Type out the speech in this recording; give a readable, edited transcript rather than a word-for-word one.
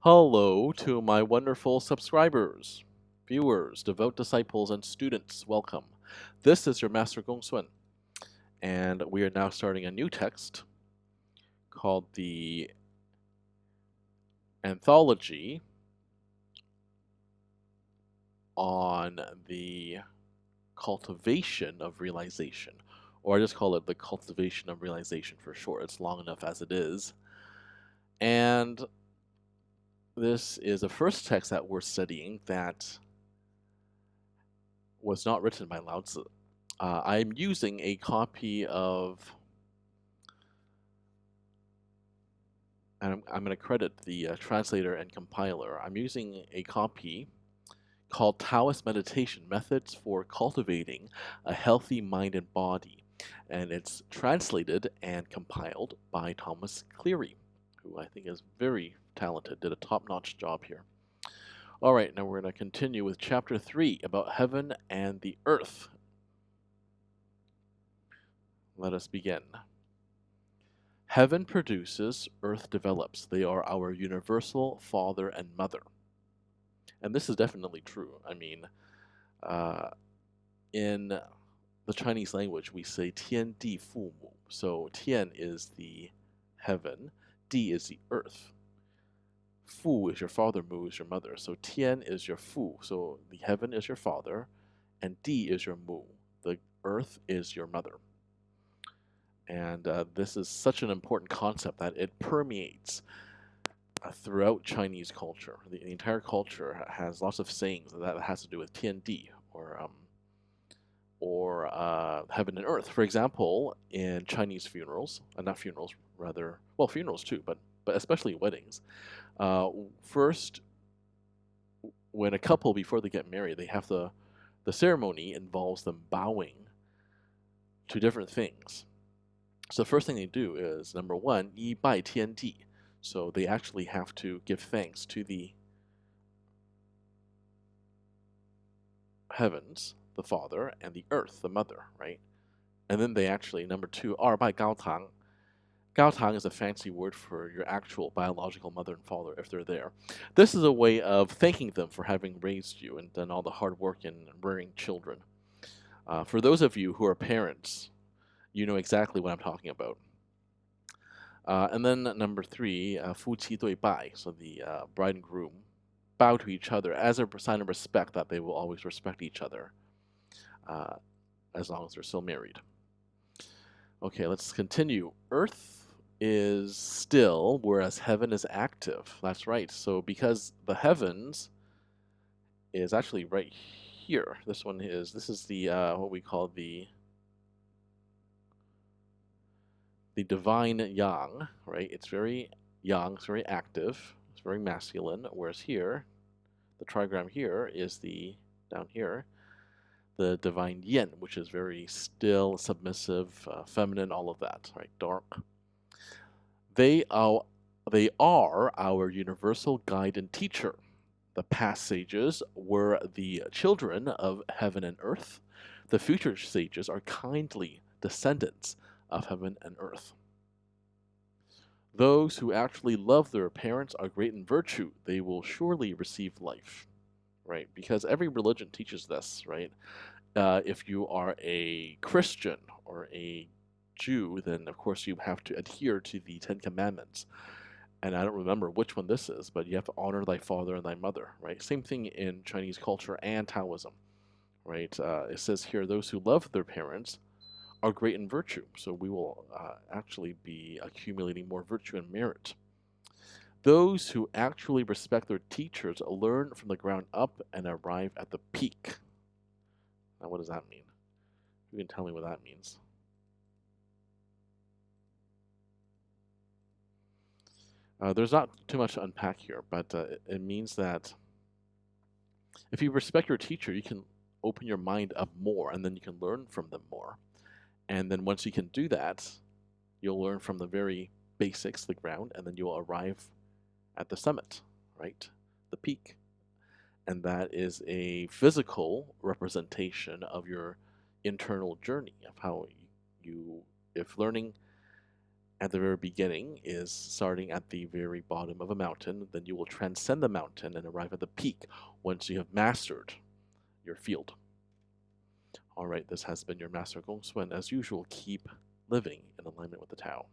Hello to my wonderful subscribers, viewers, devout disciples, and students. Welcome. This is your Master GongSun, and we are now starting a new text called the Anthology on the Cultivation of Realization, or I just call it the Cultivation of Realization for short. It's long enough as it is. And this is the first text that we're studying that was not written by Lao Tzu. I'm using a copy of, and I'm going to credit the translator and compiler. I'm using a copy called Taoist Meditation Methods for Cultivating a Healthy Mind and Body. And it's translated and compiled by Thomas Cleary, who I think is very talented, did a top-notch job here. All right, now we're going to continue with Chapter 3 about heaven and the earth. Let us begin. Heaven produces, earth develops. They are our universal father and mother. And this is definitely true. I mean, in the Chinese language, we say Tian Di Fu Mu. So Tian is the heaven, Di is the earth. Fu is your father, Mu is your mother. So Tian is your Fu. So the heaven is your father, and Di is your Mu. The earth is your mother. And this is such an important concept that it permeates throughout Chinese culture. The entire culture has lots of sayings that has to do with Tian Di, or heaven and earth. For example, in Chinese funerals, not funerals, rather, well, funerals too, but especially weddings. First, when a couple, before they get married, they have the ceremony involves them bowing to different things. So the first thing they do is, number one, yi bai tian di. So they actually have to give thanks to the heavens, the father, and the earth, the mother, right? And then they actually, number two, er bai gao tang. Gao tang is a fancy word for your actual biological mother and father, if they're there. This is a way of thanking them for having raised you and done all the hard work in rearing children. For those of you who are parents, you know exactly what I'm talking about. And then number three, fu qi dui bai, so the bride and groom bow to each other as a sign of respect that they will always respect each other uh, as long as they're still married. Okay, let's continue. Earth is still, whereas heaven is active. That's right. So because the heavens is actually right here. This is the what we call the divine yang, right? It's very yang, it's very active, it's very masculine, whereas here, the trigram here is down here, the divine yin, which is very still, submissive, feminine, all of that, right? Dark. They are our universal guide and teacher. The past sages were the children of heaven and earth. The future sages are kindly descendants of heaven and earth. Those who actually love their parents are great in virtue. They will surely receive life, right? Because every religion teaches this, right? If you are a Christian or a Jew, then of course you have to adhere to the Ten Commandments. And I don't remember which one this is, but you have to honor thy father and thy mother, right? Same thing in Chinese culture and Taoism, right? It says here, those who love their parents are great in virtue. So we will actually be accumulating more virtue and merit. Those who actually respect their teachers learn from the ground up and arrive at the peak. Now, what does that mean? You can tell me what that means. There's not too much to unpack here, but it means that if you respect your teacher, you can open your mind up more, and then you can learn from them more. And then once you can do that, you'll learn from the very basics, the ground, and then you'll arrive at the summit, right? The peak. And that is a physical representation of your internal journey, of how if learning at the very beginning is starting at the very bottom of a mountain. Then you will transcend the mountain and arrive at the peak once you have mastered your field. All right, this has been your Master GongSun. As usual, keep living in alignment with the Tao.